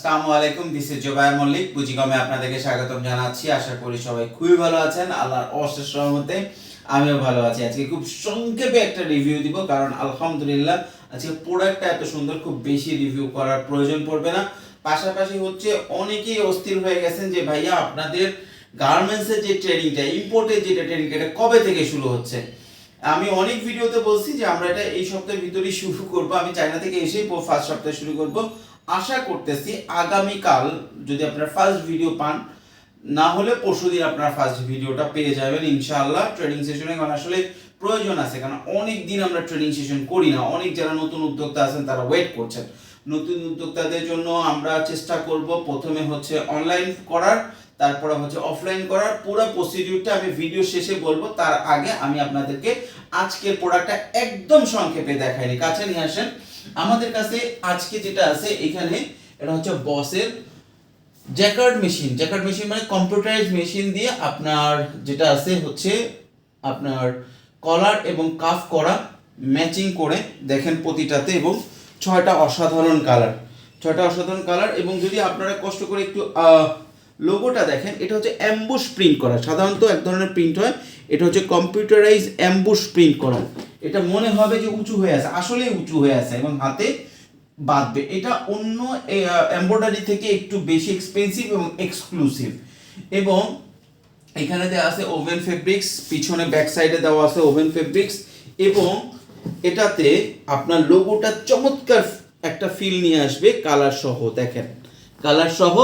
আসসালামু আলাইকুম, this is Zubair Mallick. পুঁজিকমে আপনাদেরকে স্বাগতম জানাচ্ছি। আশা করি সবাই খুবই ভালো আছেন। আল্লাহর অশেষ রহমতে আমিও ভালো আছি। আজকে খুব সংক্ষেপে একটা রিভিউ দিব, কারণ আলহামদুলিল্লাহ আজকে প্রোডাক্টটা এত সুন্দর, খুব বেশি রিভিউ করার প্রয়োজন পড়বে না। পাশাপাশি হচ্ছে অনেকেই অস্থির হয়ে গেছেন যে ভাইয়া আপনাদের গার্মেন্টসের যে ট্রেনিংটা, ইম্পোর্টের যেটা ট্রেনিংটা, এটা কবে থেকে শুরু হচ্ছে। আমি অনেক ভিডিওতে বলছি যে আমরা এটা এই সপ্তাহের ভিতরেই শুরু করব। আমি চায়না থেকে এসেই ফার্স্ট সপ্তাহে শুরু করব। আশা করতেছি আগামীকাল যদি আপনারা ফার্স্ট ভিডিও পান, না হলে পরশুদিন আপনারা ফার্স্ট ভিডিওটা পেয়ে যাবেন ইনশাআল্লাহ ট্রেনিং সেশনে। কারণ আসলে প্রয়োজন আছে, কারণ অনেক দিন আমরা ট্রেনিং সেশন করি না। অনেক যারা নতুন উদ্যোক্তা আছেন তারা ওয়েট করছেন। নতুন উদ্যোক্তাদের জন্য আমরা চেষ্টা করব প্রথমে হচ্ছে অনলাইন করার, তারপরে হচ্ছে অফলাইন করার। পুরো প্রসিডিউরটা আমি ভিডিও শেষে বলবো। তার আগে আমি আপনাদেরকে আজকের প্রোডাক্টটা একদম সংক্ষেপে দেখাইনি, কাছে নিয়ে আসেন। আমাদের কাছে আজকে যেটা আছে এখানে, এটা হচ্ছে বসের জ্যাকার্ড মেশিন। জ্যাকার্ড মেশিন মানে কম্পিউটারাইজ মেশিন দিয়ে আপনার যেটা আছে হচ্ছে আপনার কলার এবং কাফ করা ম্যাচিং করে দেখেন প্রতিটাতে, এবং ছয়টা অসাধারণ কালার। এবং যদি আপনারা কষ্ট করে একটু লোগোটা দেখেন, এটা হচ্ছে অ্যাম্বুশ প্রিন্ট করা। সাধারণত এক ধরনের প্রিন্ট হয়, এটা হচ্ছে কম্পিউটারাইজ অ্যাম্বুশ প্রিন্ট করা। এটা মনে হবে যে উঁচু হয়ে আছে, আসলেই উঁচু হয়ে আছে এবং হাতে বাঁধবে। এটা অন্য এমব্রয়ডারি থেকে একটু বেশি এক্সপেন্সিভ এবং এক্সক্লুসিভ। এবং এখানে দেওয়া আছে ওভেন ফেব্রিক্স, পিছনে ব্যাক সাইডে দেওয়া আছে ওভেন ফেব্রিক্স, এবং এটাতে আপনার লোগোটা চমৎকার একটা ফিল নিয়ে আসবে কালার সহ। দেখেন কালার সহ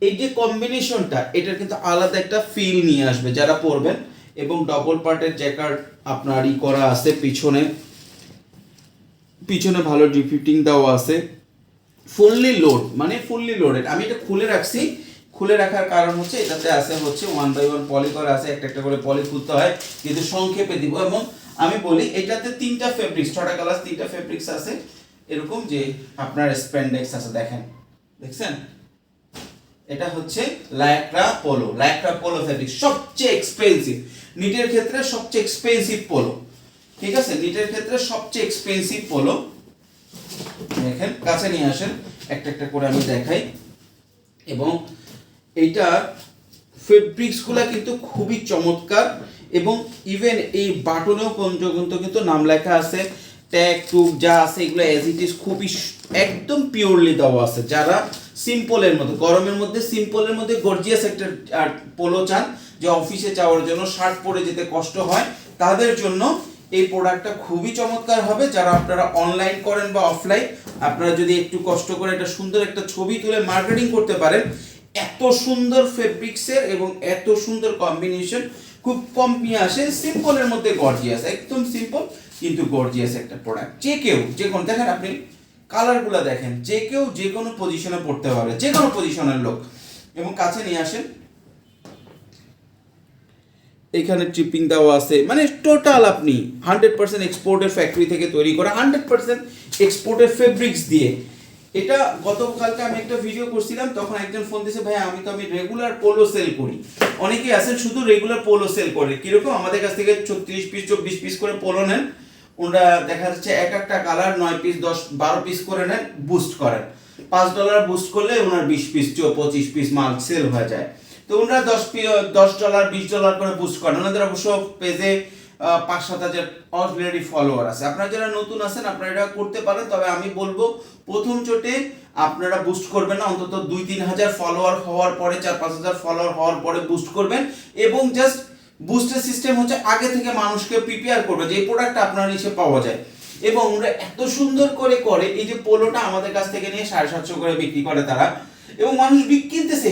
এই যে কম্বিনেশনটা, এটার কিন্তু আলাদা একটা ফিল নিয়ে আসবে যারা পরবেন। এবং ডবল পার্টের জ্যাকার্ড আপনার করা আছে, পিছনে ভালো ডিফিটিং দেওয়া আছে। Fully loaded. আমি এটা খুলে রাখছি। খুলে রাখার কারণ হচ্ছে এটাতে আছে হচ্ছে 1/1 পলি করা আছে, একটা করে পলি খুলতে হয়, কিন্তু সংক্ষেপে দিব। এবং আমি বলি এটাতে তিনটা ফেব্রিক্স, 6টা কালার, 3টা ফেব্রিক্স আছে। এরকম যে আপনার স্প্যান্ডেক্স আছে, দেখছেন এটা হচ্ছে লাইক্রা পোলো ফেব্রিক, সবচেয়ে এক্সপেন্সিভ নিটের ক্ষেত্রে, সবচেয়ে এক্সপেন্সিভ পোলো। ঠিক আছে, নিটের ক্ষেত্রে সবচেয়ে এক্সপেন্সিভ পোলো। দেখেন কাছে নিয়ে আসেন, একটা করে আমি দেখাই। এবং এইটা ফেব্রিক্সগুলো কিন্তু খুবই চমৎকার। এবং ইভেন এই বাটনেও পর্যন্ত কিন্তু নাম লেখা আছে, ট্যাগ টুব যা আছে এগুলো অ্যাজ ইট ইজ খুবই একদম পিওরলি দেওয়া আছে। যারা সিম্পলের মধ্যে, গরমের মধ্যে সিম্পলের মধ্যে গর্জিয়াস একটা পোলো চান, যে অফিসে যাওয়ার জন্য শার্ট পরে যেতে কষ্ট হয়, তাদের জন্য এই প্রোডাক্টটা খুবই চমৎকার হবে। যারা আপনারা অনলাইন করেন বা অফলাইন, আপনারা যদি একটু কষ্ট করে একটা সুন্দর একটা ছবি তুলে মার্কেটিং করতে পারেন, এত সুন্দর ফেব্রিক্সের এবং এত সুন্দর কম্বিনেশন খুব কম নিয়ে আসে। সিম্পলের মধ্যে গর্জিয়াস, একদম সিম্পল কিন্তু গর্জিয়াস একটা প্রোডাক্ট। যে কেউ যে কোনো, দেখেন আপনি কালারগুলো দেখেন, যে কেউ যে কোনো পজিশনে পড়তে পারবে, যে কোনো পজিশনের লোক। এবং কাছে নিয়ে আসেন, এখানে ট্রিপিং দেওয়া আছে, মানে টোটাল আপনি 100% এক্সপোর্টের ফ্যাক্টরি থেকে তৈরি করা, 100% এক্সপোর্টের ফেব্রিক্স দিয়ে। এটা গতকালকে আমি একটা ভিডিও করছিলাম, তখন একজন ফোন দিয়েছে, ভাই আমি রেগুলার পোলো সেল করি। অনেকেই আছেন শুধু রেগুলার পোলো সেল করে, কিরকম আমাদের কাছ থেকে 36 পিস 24 পিস করে পোলো নেন। ওনারা দেখা যাচ্ছে একটা কালার 9 পিস 10 12 পিস করে নেন, বুস্ট করেন। $5 বুস্ট করলে ওনার 20 পিস 25 পিস মাল সেল হয়ে যায়। তো ওনারা $10 $20 করে বুস্ট করেন। ওনাদের অবশ্য পেজে 5-7 হাজার অলরেডি ফলোয়ার আছে। আপনারা যারা নতুন আছেন আপনারা এটা করতে পারেন, তবে আমি বলবো প্রথম চোটে আপনারা বুস্ট করবেন না, অন্তত 2-3 হাজার ফলোয়ার হওয়ার পরে, 4-5 হাজার ফলোয়ার হওয়ার পরে বুস্ট করবেন। এবং জাস্ট বুস্টের সিস্টেম হচ্ছে আগে থেকে মানুষকে প্রিপেয়ার করবে যে এই প্রোডাক্টটা আপনার নিচে পাওয়া যায়। এবং ওরা এত সুন্দর করে এই যে পোলোটা আমাদের কাছ থেকে নিয়ে 750 করে বিক্রি করে তারা, এবং মানুষ কিনতেছে,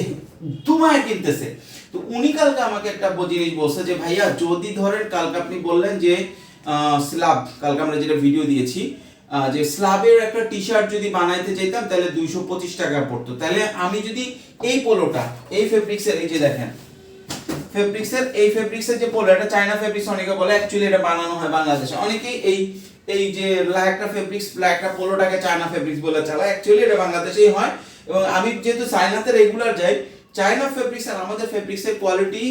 দুমায় কিনতেছে। তো উনি কালকে আমাকে একটা জিনিস বলছে যে ভাইয়া, যদি ধরেন কালকে আপনি বললেন যে স্ল্যাব, কালকে আমরা যেটা ভিডিও দিয়েছি, যে স্ল্যাবের একটা টি শার্ট যদি বানাইতে চাইতাম তাহলে 225 টাকা পড়তো। তাহলে আমি যদি এই পোলোটা, এই ফেব্রিক্সের, এই যে দেখেন এই ফেব্রিক্সের যে পোলো, এটা চায়না ফেব্রিক্স অনেকে বলে, অ্যাকচুয়ালি এটা বানানো হয় বাংলাদেশে। অনেকেই এই যে একটা পোলোটাকে চায়না ফেব্রিক্স বলে চালায়, অ্যাকচুয়ালি এটা বাংলাদেশেই হয়। এবং আমি যেহেতু চায়নাতে রেগুলার যাই, চায়না ফেব্রিক্স আর আমাদের ফেব্রিক্সের কোয়ালিটি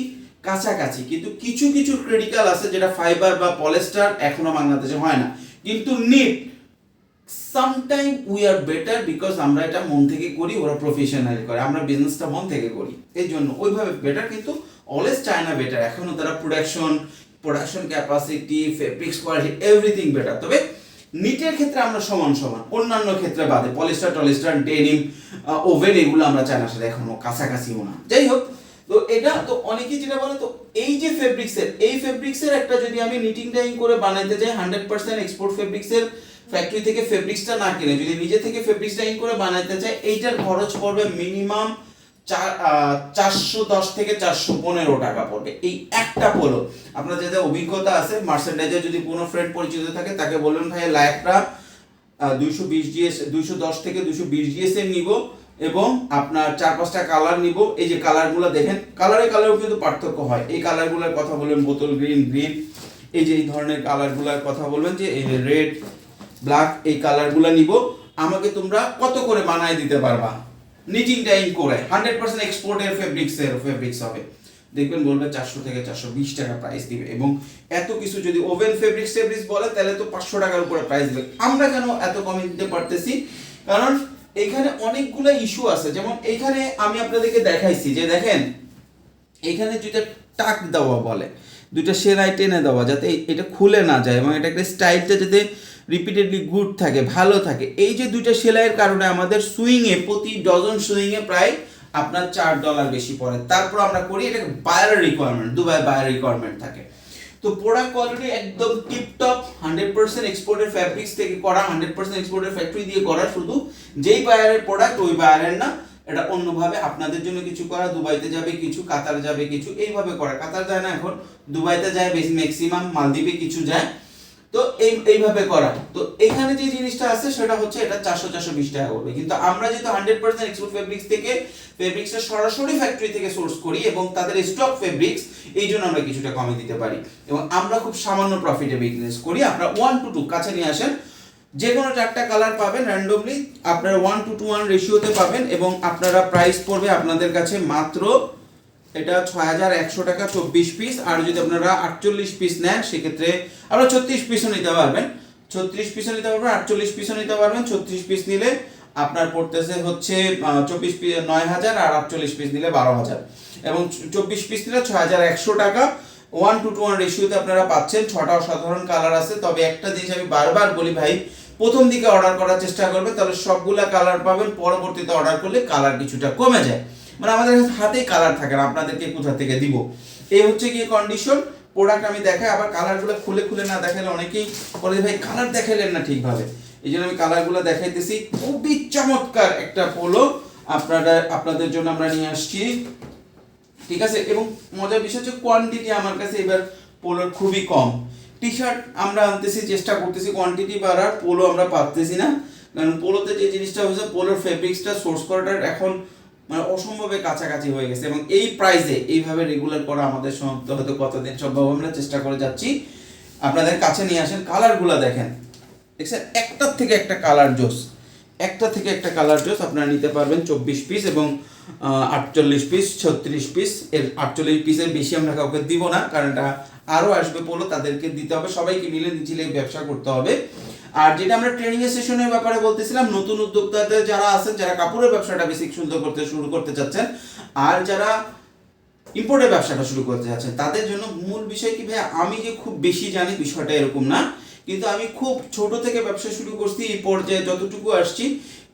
কাছাকাছি, কিন্তু কিছু কিছু ক্রিটিক্যাল আছে যেটা ফাইবার বা পলিস্টার এখনো বাংলাদেশে হয় না। কিন্তু নিট sometime we are better because আমরা এটা মন থেকে করি, ওরা প্রফেশনালি করে, আমরা বিজনেসটা মন থেকে করি, এই জন্য ওইভাবে বেটার। কিন্তু অলওয়েজ চায়না বেটার, এখনো তারা production capacity, fabrics quality everything better. তবে নিটের ক্ষেত্রে আমরা সমান সমান, অন্যান্য ক্ষেত্রে বাদে পলিস্টার ডেনিম, ওভেন এগুলো আমরা চায়নার সাথে এখনো কাছাকাছিও না। যাই হোক, তো এটা তো অনেকেই যেটা বলে, তো এই যে ফেব্রিক্সের একটা যদি আমি নিটিং ডাইং করে বানাইতে যাই 100% এক্সপোর্ট ফেব্রিক্সের ফ্যাক্টরি থেকে ফেব্রিক্সটা না কিনে যদি নিজে থেকে ফেব্রিক্স ডাইং করে বানাইতে চাই, এইটার খরচ পড়বে মিনিমাম 410 থেকে 415 টাকা পড়বে এই একটা পোলো। আপনার যাদের অভিজ্ঞতা আছে মার্সেন্ডাইজের, যদি কোনো ফ্রেন্ড পরিচিত থাকে তাকে বলবেন ভাই লাইকটা 210 থেকে 220 জিএসএম নিব এবং আপনার 4-5টা কালার নিব। এই যে কালারগুলো দেখেন, কালারেও কিন্তু পার্থক্য হয়। এই কালারগুলোর কথা বলবেন বোতল গ্রিন, এই যে এই ধরনের কালারগুলোর কথা বলবেন যে এই রেড, ব্ল্যাক, এই কালারগুলো নিব। আমাকে তোমরা কত করে বানায় দিতে পারবা নিটিং ডাইং করে? 100% এক্সপোর্টের ফেব্রিক্স হবে, দেখবেন বলবে 400 থেকে 420 টাকা প্রাইস দিবে। এবং এত কিছু যদি ওভেন ফেব্রিক্স বলে তাহলে তো 500 টাকার উপরে প্রাইস দিবে। আমরা কেন এত কমে দিতে পারতেছি? কারণ এখানে অনেকগুলো ইস্যু আছে। যেমন এখানে আমি আপনাদেরকে দেখাইছি যে দেখেন, এখানে দুইটা টাক দেওয়া বলে, দুইটা সেলাই টেনে দেওয়া যাতে এটা খুলে না যায় এবং এটা একটা স্টাইলটা যাতে রিপিটেডলি গুড থাকে, ভালো থাকে। এই যে দুইটা সেলাইয়ের কারণে আমাদের সুইংয়ে, প্রতি ডজন সুইংয়ে প্রায় আপনার $4 বেশি পড়ে। তারপর আমরা করি এটা buyer requirement, Dubai buyer requirement থাকে। তো প্রোডাক্ট কোয়ালিটি একদম টিপটপ, 100% এক্সপোর্টের ফ্যাব্রিক্স থেকে করা, 100% এক্সপোর্টের ফ্যাক্টরি দিয়ে করা। শুধু যেই বায়ারের প্রোডাক্ট ওই বায়ারের না, এটা অন্যভাবে আপনাদের জন্য কিছু করা, দুবাইতে যাবে কিছু, কাতার যাবে কিছু, এইভাবে করা। কাতার যায় না এখন, দুবাইতে যায় বেশি, ম্যাক্সিমাম মালদ্বীপে কিছু যায়। তো এইভাবে করা। তো এখানে যে জিনিসটা আছে সেটা হচ্ছে এটা 400-420 টাকা করবে। কিন্তু আমরা যেহেতু 100% এক্সপোর্ট ফেব্রিক্স থেকে ফেব্রিক্সটা সরাসরি ফ্যাক্টরি থেকে সোর্স করি এবং তাদের স্টক ফেব্রিক্স, এই জন্য আমরা কিছুটা কমে দিতে পারি এবং আমরা খুব সামান্য প্রফিটে বিজনেস করি। আপনারা 1 to 2 কাছে নিয়ে আসেন, যে কোনো 4টা কালার পাবেন র্যান্ডমলি, আপনারা 1 to 1 রেশিওতে পাবেন এবং আপনারা প্রাইস পড়বে আপনাদের কাছে মাত্র এটা 6100 টাকা 24 পিস। আর যদি আপনারা 48 পিস নেন সেক্ষেত্রে আপনারা 36 পিসও নিতে পারবেন, 36 পিসও নিতে পারবেন, 48 পিসও নিতে পারবেন। 36 পিস নিলে আপনার পড়তেছে হচ্ছে 24 পিস 9000 আর 48 পিস নিলে 12000 এবং 24 পিস নিলে 6100 টাকা। 1 to 1 রেশিওতে আপনারা পাচ্ছেন। 6টা অসাধারণ কালার আছে। তবে একটা জিনিস আমি বারবার বলি ভাই, প্রথম দিকে অর্ডার করার চেষ্টা করবে, তাহলে সবগুলা কালার পাবেন। পরবর্তীতে অর্ডার করলে কালার কিছুটা কমে যায়, মানে আমাদের হাতেই কালার থাকে না, আপনাদেরকে কোথা থেকে দিব, এই হচ্ছে কি কন্ডিশন। প্রোডাক্ট আমি দেখাই, আবার কালারগুলো খুলে না দেখালে অনেকেই বলে ভাই কালার দেখাইলেন না ঠিকভাবে, এই জন্য আমি কালারগুলো দেখাইতেছি। খুবই চমৎকার একটা পোলো আপনাদের জন্য আমরা নিয়ে আসছি, ঠিক আছে। এবং মজার বিষয় হচ্ছে কোয়ান্টিটি আমার কাছে এবার পোলোর খুবই কম। টি শার্ট আমরা আনতেছি, চেষ্টা করতেছি কোয়ান্টিটি বাড়ার, পোলো আমরা পাচ্তেছি না। কারণ পোলোতে যে জিনিসটা হচ্ছে, পোলোর ফেব্রিক্সটা সোর্স করাটা এখন মানে অসম্ভবে কাছাকাছি হয়ে গেছে এবং এই প্রাইসে এইভাবে রেগুলার করা আমাদের সম্ভব হয়তো কতদিন সম্ভব, আমরা চেষ্টা করে যাচ্ছি। আপনাদের কাছে নিয়ে আসেন, কালারগুলো দেখেন, দেখছেন একটার থেকে একটা কালার জোস, আপনারা নিতে পারবেন 24 পিস এবং 48 পিস, 36 পিস। এর 48 পিসের বেশি আমরা কাউকে দিব না, কারণ এটা আরও আসবে পোলো, তাদেরকে দিতে হবে, সবাইকে মিলে নিচে ব্যবসা করতে হবে। আর যেটা আমরা ট্রেনিং এর সেশনের ব্যাপারে বলতেছিলাম, নতুন উদ্যোক্তাদের যারা আছেন, যারা কাপড়ের ব্যবসাটা বেসিক সুন্দর শুরু করতে চাচ্ছেন আর যারা ইম্পোর্টের ব্যবসাটা শুরু করতে যাচ্ছেন, তাদের জন্য মূল বিষয় কি ভাই, আমি যে খুব বেশি জানি বিষয়টা এরকম না, কিন্তু আমি খুব ছোট থেকে ব্যবসা শুরু করছি, এই পর্যায়ে যতটুকু আসছি,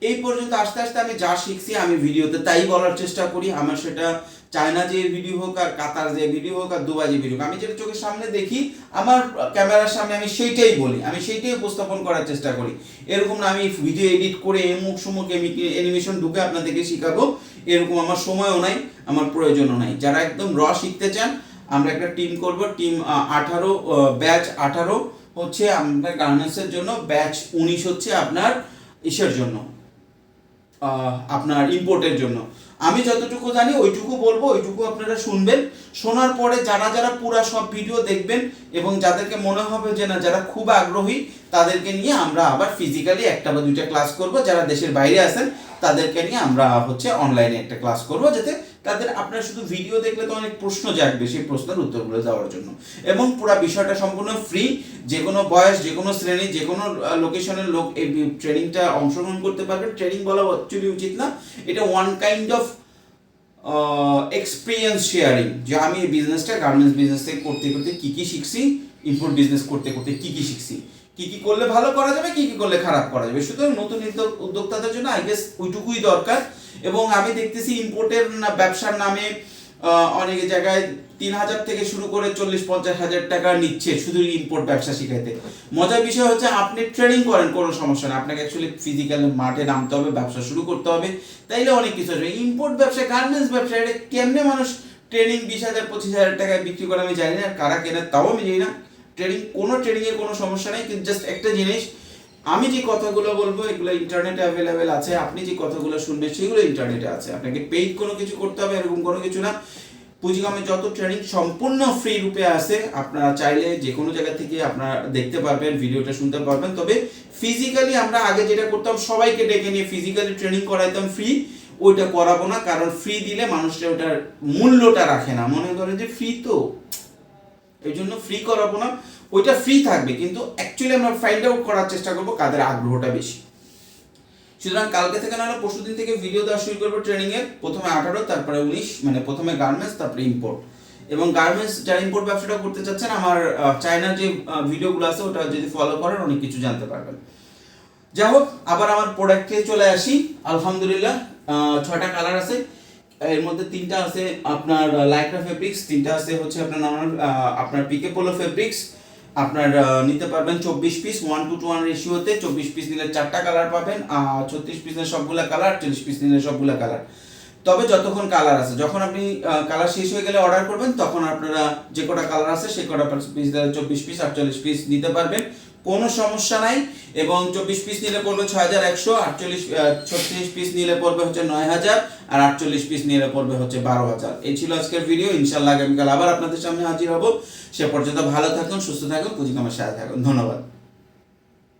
এই পর্যন্ত আস্তে আস্তে আমি যা শিখছি আমি ভিডিওতে তাই বলার চেষ্টা করি। আমার সেটা চায়না যে ভিডিও হোক আর কাতার যে ভিডিও হোক আর দুবাই যে ভিডিও হোক, আমি যেটা চোখের সামনে দেখি আমার ক্যামেরার সামনে আমি সেইটাই বলি, আমি সেইটাই উপস্থাপন করার চেষ্টা করি। এরকম না আমি ভিডিও এডিট করে এমুক সমুক অ্যানিমেশন ঢুকে আপনাদেরকে শিখাবো, এরকম আমার সময়ও নাই, আমার প্রয়োজনও নাই। যারা একদম র শিখতে চান, আমরা একটা টিম করব, টিম 18 ব্যাচ 18 হচ্ছে আপনার গার্মেন্টসের জন্য, ব্যাচ 19 হচ্ছে আপনার ইসের জন্য, আপনার ইম্পোর্টের জন্য। আমি যতটুকু জানি ওইটুকু বলবো, ওইটুকু আপনারা শুনবেন। শোনার পরে যারা পুরা সব ভিডিও দেখবেন এবং যাদেরকে মনে হবে যে না, যারা খুব আগ্রহী, তাদেরকে নিয়ে আমরা আবার ফিজিক্যালি 1টা বা 2টা ক্লাস করব। যারা দেশের বাইরে আছেন তাদেরকে নিয়ে আমরা হচ্ছে অনলাইনে একটা ক্লাস করব, যাতে তাদের আপনার শুধু ভিডিও দেখলে তো অনেক প্রশ্ন জাগবে, সেই প্রশ্নের উত্তরগুলো দেওয়ার জন্য। এবং পুরো বিষয়টা সম্পূর্ণ ফ্রি, যে কোনো বয়স, যে কোনো শ্রেণী, যে কোনো লোকেশনের লোক এই ট্রেনিংটা অংশগ্রহণ করতে পারবে। ট্রেনিং বলা অ্যাকচুয়ালি উচিত না, এটা one kind of experience sharing, যে আমি এই বিজনেসটা গার্মেন্টস বিজনেস থেকে করতে করতে কী কী শিখছি, ইম্পোর্ট বিজনেস করতে করতে কী কী শিখছি, কী কী করলে ভালো করা যাবে, কী কী করলে খারাপ করা যাবে। সুতরাং নতুন উদ্যোক্তাদের জন্য আই গেস ওইটুকুই দরকার। এবং আমি দেখতেছি ইম্পোর্টের ব্যবসার নামে অনেক জায়গায় 3,000 থেকে শুরু করে 40-50 হাজার টাকা নিচ্ছে শুধু ইম্পোর্ট ব্যবসা শিখাইতে। মজার বিষয় হচ্ছে আপনি ট্রেনিং করেন, কোনো সমস্যা না, আপনাকে অ্যাকচুয়ালি ফিজিক্যাল মাঠে নামতে হবে, ব্যবসা শুরু করতে হবে, তাইলে অনেক কিছু আসবে। ইম্পোর্ট ব্যবসা, গার্মেন্টস ব্যবসা, এটা কেমনে মানুষ ট্রেনিং 20,000-25,000 টাকায় বিক্রি করে আমি জানি না, আর কারা কেনে তাও আমি জানি না। ট্রেনিংয়ে কোনো সমস্যা নেই, কিন্তু জাস্ট একটা জিনিস, আমি যে কথাগুলো বলবো এগুলো ইন্টারনেটে অ্যাভেলেবেল আছে, আপনি যে কথাগুলো শুনবেন সেগুলো ইন্টারনেটে আছে, আপনাকে পেইড কোনো কিছু করতে হবে এরকম কোনো কিছু না। পুঁজিগমে যত ট্রেনিং সম্পূর্ণ ফ্রি রূপে আছে, আপনারা চাইলে যে কোনো জায়গা থেকে আপনারা দেখতে পারবেন, ভিডিওটা শুনতে পারবেন। তবে ফিজিক্যালি আমরা আগে যেটা করতাম, সবাইকে ডেকে নিয়ে ফিজিক্যালি ট্রেনিং করাইতাম ফ্রি, ওইটা করাবো না, কারণ ফ্রি দিলে মানুষটা ওটার মূল্যটা রাখে না, মনে করে যে ফ্রি তো, এই জন্য ফ্রি করাবো না। ওইটা ফ্রি থাকবে, কিন্তু অ্যাকচুয়ালি আমরা ফাইন্ড আউট করার চেষ্টা করবো কাদের আগ্রহটা বেশি। সুতরাং কালকে থেকে নাহলে পরশু দিন থেকে ভিডিও দেওয়া শুরু করবো ট্রেনিং এর, প্রথমে 18 তারপরে 19, মানে প্রথমে গার্মেন্টস তারপরে ইম্পোর্ট। এবং গার্মেন্টস যারা ইম্পোর্ট ব্যবসাটা করতে চাচ্ছেন, আমার চায়নার যে ভিডিওগুলো আছে ওটা যদি ফলো করেন অনেক কিছু জানতে পারবেন। যাই হোক, আবার আমার প্রোডাক্টে চলে আসি। আলহামদুলিল্লাহ 6টা কালার আছে, এর মধ্যে 3টা আছে আপনার লাইক্রা ফেব্রিক্স, 3টা আছে হচ্ছে আপনার নরমাল আপনার পিকে পোলো ফেব্রিক্স। আপনার নিতে পারবেন 24 পিস 1:1 রেশিওতে। 24 পিস নিলে 4টা কালার পাবেন, 36 পিস নিলে সবগুলা কালার, 40 পিস নিলে সবগুলা কালার। তবে যতক্ষণ কালার আছে, যখন আপনি কালার শেষ হয়ে গেলে অর্ডার করবেন, তখন আপনারা যে কটা কালার আছে সে কটা পিস 24 পিস 48 পিস নিতে পারবেন, কোনো সমস্যা নাই। এবং 24 পিস নিলে পড়বে 6,100, 36 পিস নিলে পড়বে হচ্ছে 9,000, আর 48 পিস নিলে পড়বে হচ্ছে 12,000। এই ছিল আজকের ভিডিও। ইনশাআল্লাহ আগামীকাল আবার আপনাদের সামনে হাজির হব। সে পর্যন্ত ভালো থাকুন, সুস্থ থাকুন, পুঁজিগমের সাথে থাকুন। ধন্যবাদ।